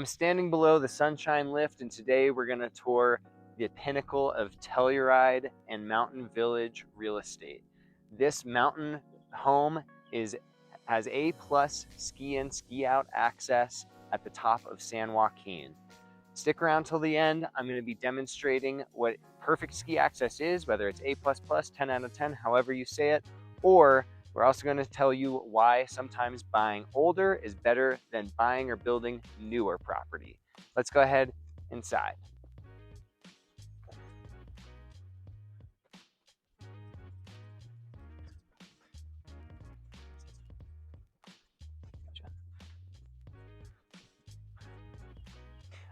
I'm standing below the Sunshine Lift, and today we're going to tour the pinnacle of Telluride and Mountain Village real estate. This mountain home has A+ ski in, ski out access at the top of San Joaquin. Stick around till the end. I'm going to be demonstrating what perfect ski access is, whether it's A++, 10 out of 10, however you say it, or we're also going to tell you why sometimes buying older is better than buying or building newer property. Let's go ahead inside.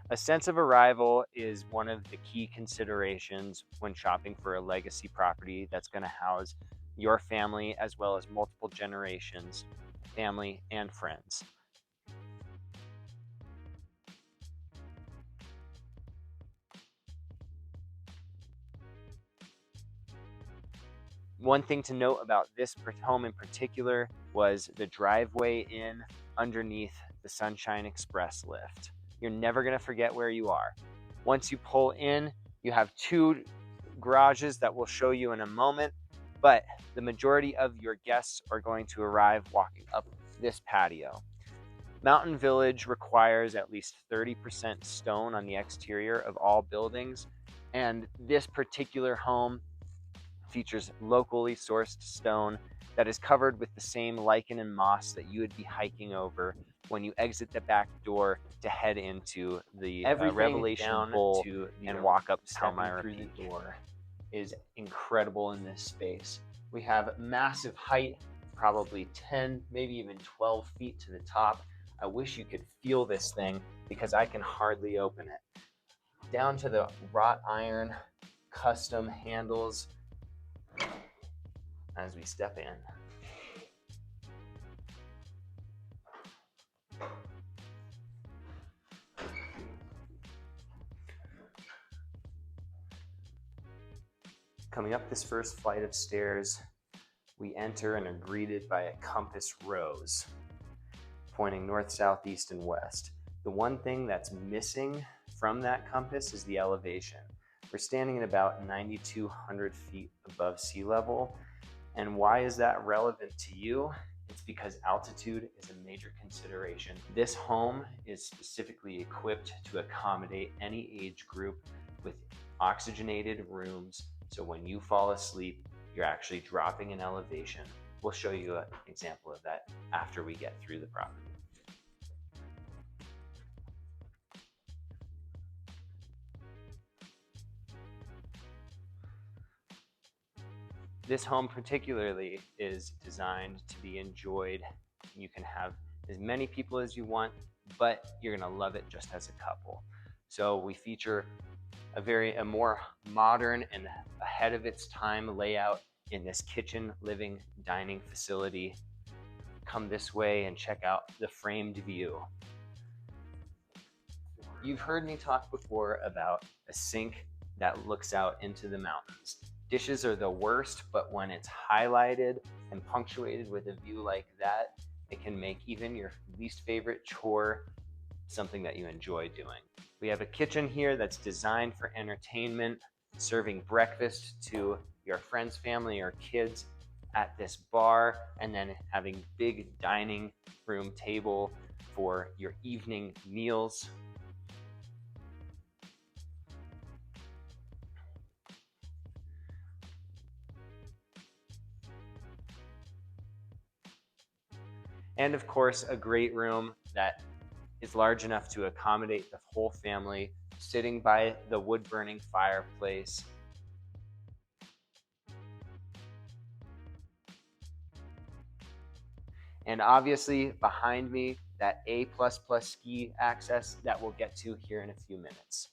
A sense of arrival is one of the key considerations when shopping for a legacy property that's going to house your family as well as multiple generations, family and friends. One thing to note about this home in particular was the driveway in underneath the Sunshine Express lift. You're never going to forget where you are. Once you pull in, you have 2 garages that we'll show you in a moment, but the majority of your guests are going to arrive walking up this patio. Mountain Village requires at least 30% stone on the exterior of all buildings, and this particular home features locally sourced stone that is covered with the same lichen and moss that you would be hiking over when you exit the back door to head into the Revelation Bowl and walk up Palmyra through the door is incredible in this space. We have massive height, probably 10, maybe even 12 feet to the top. I wish you could feel this thing because I can hardly open it. Down to the wrought iron custom handles as we step in. Coming up this first flight of stairs, we enter and are greeted by a compass rose, pointing north, south, east, and west. The one thing that's missing from that compass is the elevation. We're standing at about 9,200 feet above sea level. And why is that relevant to you? It's because altitude is a major consideration. This home is specifically equipped to accommodate any age group with oxygenated rooms. So when you fall asleep, you're actually dropping in elevation. We'll show you an example of that after we get through the property. This home particularly is designed to be enjoyed. You can have as many people as you want, but you're gonna love it just as a couple. So we feature a more modern and ahead of its time layout in this kitchen, living, dining facility. Come this way and check out the framed view. You've heard me talk before about a sink that looks out into the mountains. Dishes are the worst, but when it's highlighted and punctuated with a view like that, it can make even your least favorite chore something that you enjoy doing. We have a kitchen here that's designed for entertainment, serving breakfast to your friends, family, or kids at this bar, and then having big dining room table for your evening meals. And of course, a great room that is large enough to accommodate the whole family, sitting by the wood-burning fireplace. And obviously behind me, that A++ ski access that we'll get to here in a few minutes.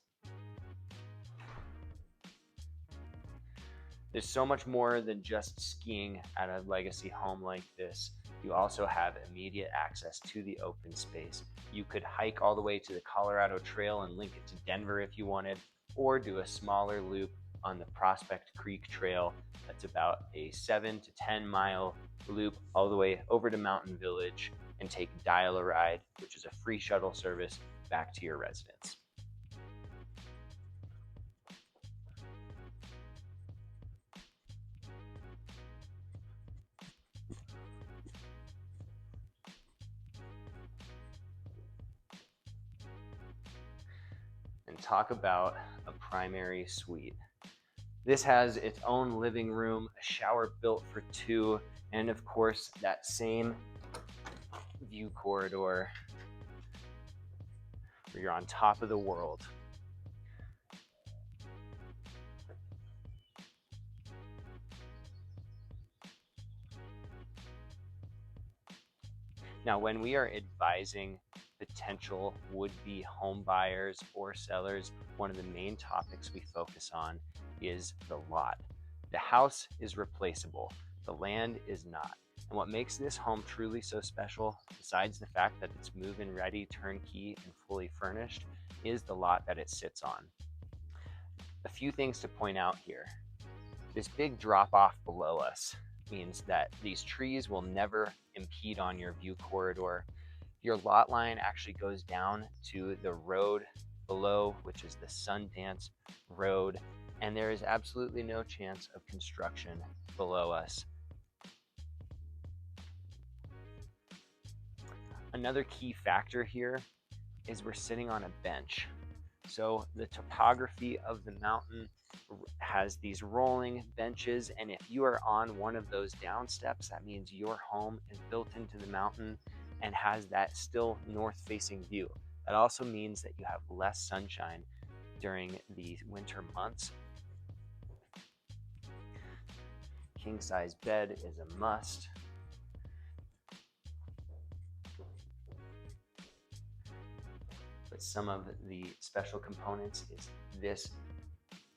There's so much more than just skiing at a legacy home like this. You also have immediate access to the open space. You could hike all the way to the Colorado Trail and link it to Denver if you wanted, or do a smaller loop on the Prospect Creek Trail. That's about a 7 to 10 mile loop all the way over to Mountain Village and take Dial-A-Ride, which is a free shuttle service back to your residence. And talk about a primary suite. This has its own living room, a shower built for two, and of course that same view corridor where you're on top of the world. Now, when we are advising potential would-be home buyers or sellers, one of the main topics we focus on is the lot. The house is replaceable, the land is not. And what makes this home truly so special, besides the fact that it's move-in ready, turnkey, and fully furnished, is the lot that it sits on. A few things to point out here. This big drop-off below us means that these trees will never impede on your view corridor. Your lot line actually goes down to the road below, which is the Sundance Road, and there is absolutely no chance of construction below us. Another key factor here is we're sitting on a bench. So the topography of the mountain has these rolling benches, and if you are on one of those down steps, that means your home is built into the mountain and has that still north-facing view. That also means that you have less sunshine during the winter months. King-size bed is a must. But some of the special components is this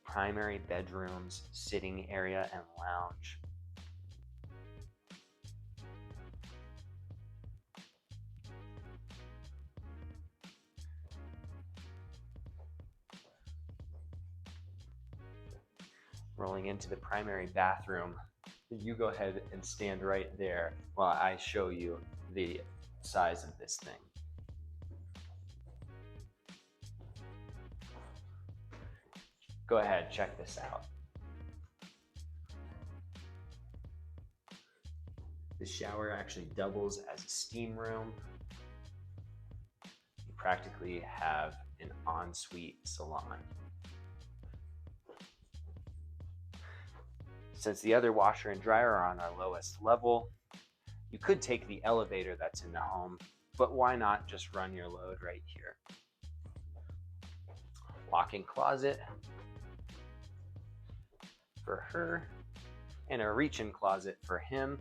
primary bedroom's sitting area and lounge. Rolling into the primary bathroom, you go ahead and stand right there while I show you the size of this thing. Go ahead, check this out. The shower actually doubles as a steam room. You practically have an ensuite salon. Since the other washer and dryer are on our lowest level, you could take the elevator that's in the home, but why not just run your load right here? Walk-in closet for her, and a reach-in closet for him.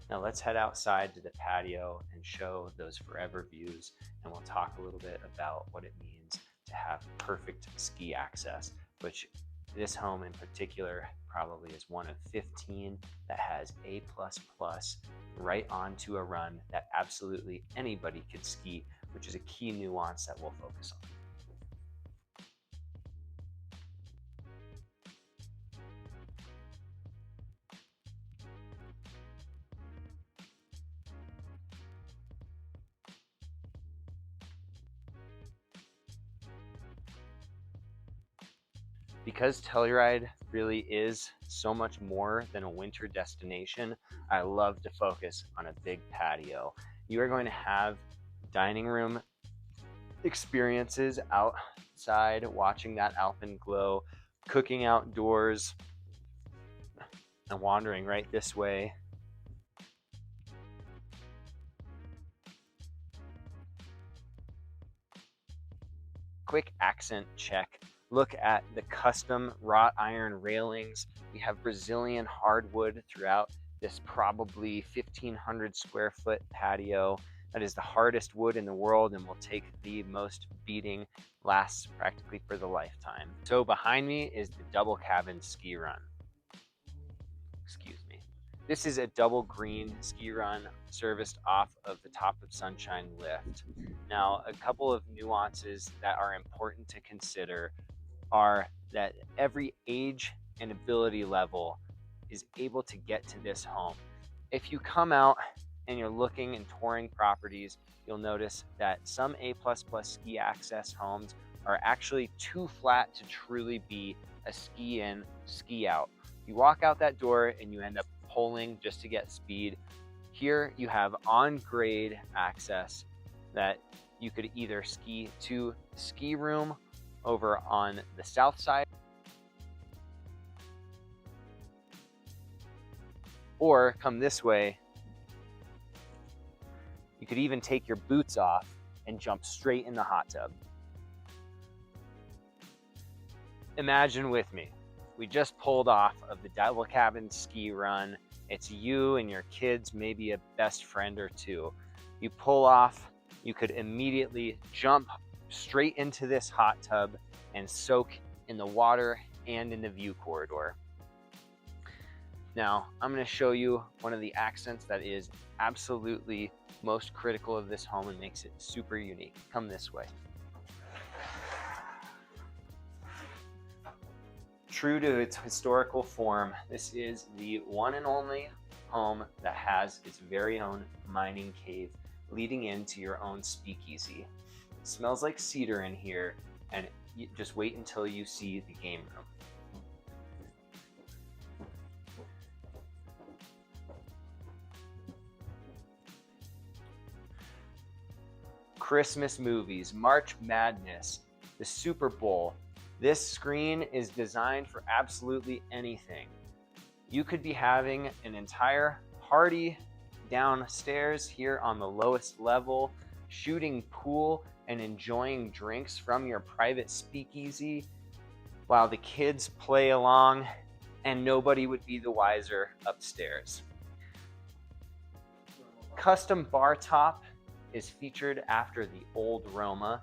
Now let's head outside to the patio and show those forever views, and we'll talk a little bit about what it means to have perfect ski access, which this home in particular probably is one of 15 that has A++ right onto a run that absolutely anybody could ski, which is a key nuance that we'll focus on. Because Telluride really is so much more than a winter destination, I love to focus on a big patio. You are going to have dining room experiences outside, watching that alpenglow, cooking outdoors, and wandering right this way. Quick accent check. Look at the custom wrought iron railings. We have Brazilian hardwood throughout this probably 1,500 square foot patio. That is the hardest wood in the world and will take the most beating, lasts practically for the lifetime. So behind me is the double cabin ski run. Excuse me. This is a double green ski run serviced off of the Top of Sunshine lift. Now, a couple of nuances that are important to consider are that every age and ability level is able to get to this home. If you come out and you're looking and touring properties, you'll notice that some A++ ski access homes are actually too flat to truly be a ski in, ski out. You walk out that door and you end up pulling just to get speed. Here you have on-grade access that you could either ski to the ski room over on the south side, or come this way. You could even take your boots off and jump straight in the hot tub. Imagine with me, we just pulled off of the Devil Cabin ski run. It's you and your kids, maybe a best friend or two. You pull off, you could immediately jump straight into this hot tub and soak in the water and in the view corridor. Now, I'm going to show you one of the accents that is absolutely most critical of this home and makes it super unique. Come this way. True to its historical form, this is the one and only home that has its very own mining cave leading into your own speakeasy. It smells like cedar in here, and you just wait until you see the game room. Christmas movies, March Madness, the Super Bowl. This screen is designed for absolutely anything. You could be having an entire party downstairs here on the lowest level, shooting pool and enjoying drinks from your private speakeasy while the kids play along, and nobody would be the wiser upstairs. Custom bar top is featured after the old Roma,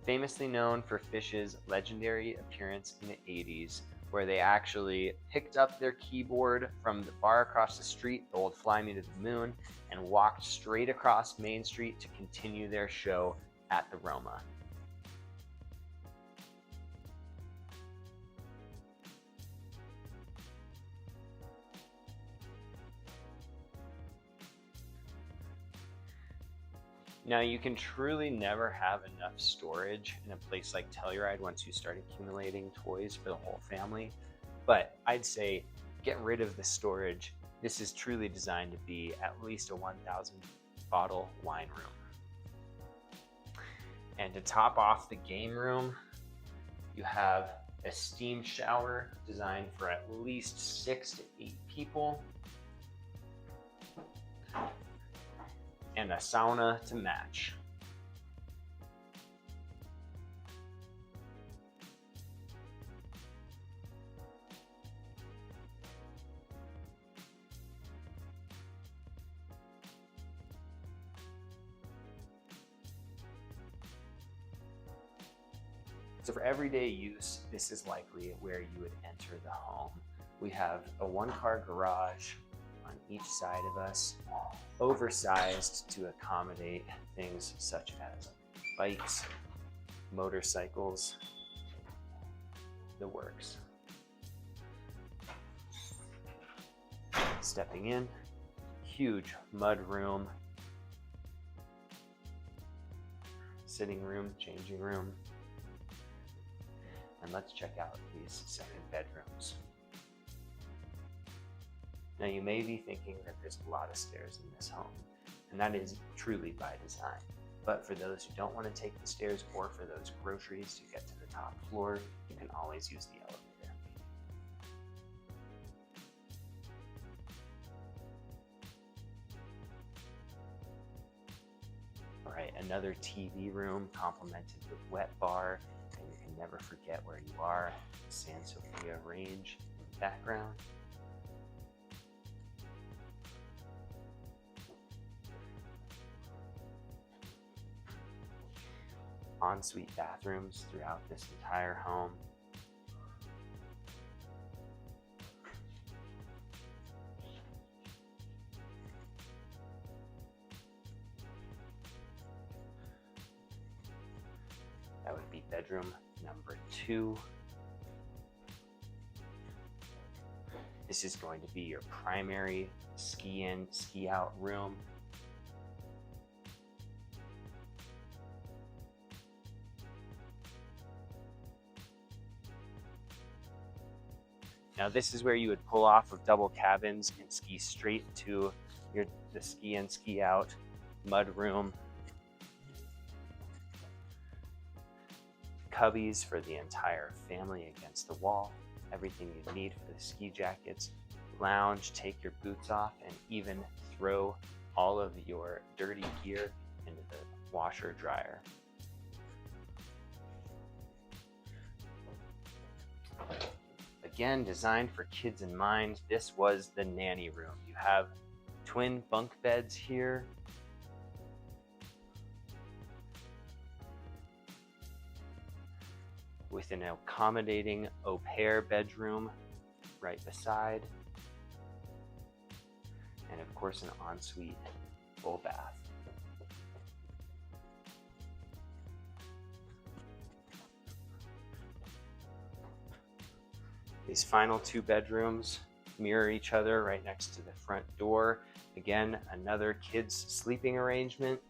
famously known for Fish's legendary appearance in the 80s, where they actually picked up their keyboard from the bar across the street, the old Fly Me to the Moon, and walked straight across Main Street to continue their show at the Roma. Now, you can truly never have enough storage in a place like Telluride once you start accumulating toys for the whole family, but I'd say get rid of the storage. This is truly designed to be at least a 1,000 bottle wine room. And to top off the game room, you have a steam shower designed for at least 6 to 8 people, and a sauna to match. So for everyday use, this is likely where you would enter the home. We have a one-car garage on each side of us, oversized to accommodate things such as bikes, motorcycles, the works. Stepping in, huge mud room, sitting room, changing room, and let's check out these second bedrooms. Now, you may be thinking that there's a lot of stairs in this home, and that is truly by design. But for those who don't want to take the stairs, or for those groceries to get to the top floor, you can always use the elevator. All right, another TV room complemented with wet bar, and you can never forget where you are. San Sofia Range in the background. Ensuite bathrooms throughout this entire home. That would be bedroom number 2. This is going to be your primary ski in, ski out room. Now this is where you would pull off of double cabins and ski straight to the ski in, ski out mudroom. Cubbies for the entire family against the wall. Everything you need for the ski jackets. Lounge, take your boots off, and even throw all of your dirty gear into the washer dryer. Again, designed for kids in mind, this was the nanny room. You have twin bunk beds here. With an accommodating au pair bedroom right beside. And of course, an ensuite full bath. These final two bedrooms mirror each other right next to the front door. Again, another kids' sleeping arrangement,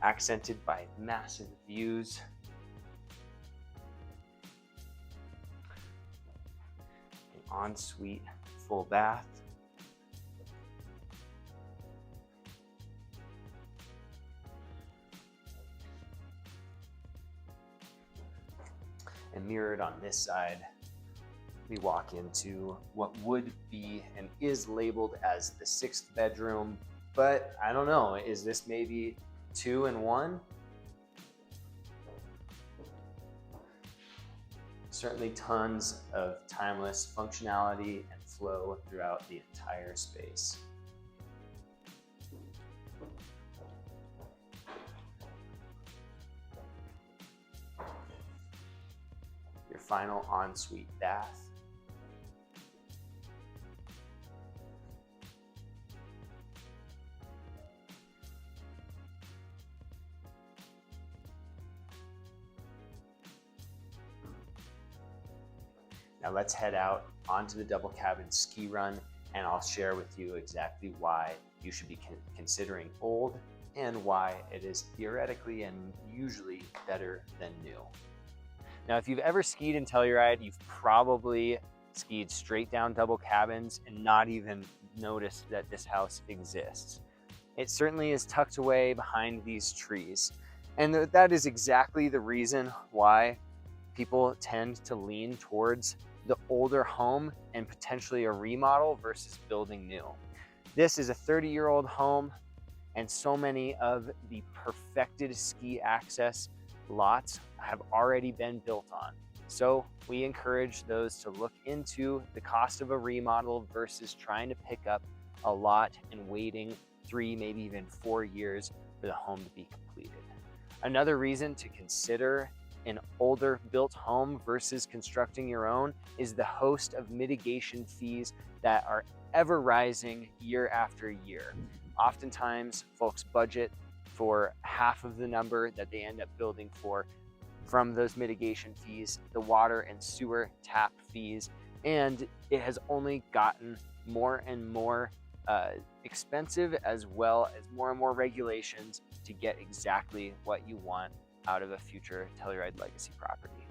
accented by massive views. An ensuite full bath. And mirrored on this side, we walk into what would be and is labeled as the 6th bedroom, but I don't know, is this maybe 2 in 1? Certainly tons of timeless functionality and flow throughout the entire space. Your final ensuite bath. Now let's head out onto the double cabin ski run, and I'll share with you exactly why you should be considering old and why it is theoretically and usually better than new. Now, if you've ever skied in Telluride, you've probably skied straight down double cabins and not even noticed that this house exists. It certainly is tucked away behind these trees. And that is exactly the reason why people tend to lean towards the older home and potentially a remodel versus building new. This is a 30-year-old home, and so many of the perfected ski access lots have already been built on. So we encourage those to look into the cost of a remodel versus trying to pick up a lot and waiting 3, maybe even 4 years for the home to be completed. Another reason to consider an older built home versus constructing your own is the host of mitigation fees that are ever rising year after year. Oftentimes, folks budget for half of the number that they end up building for from those mitigation fees, the water and sewer tap fees, and it has only gotten more and more expensive, as well as more and more regulations to get exactly what you want out of a future Telluride legacy property.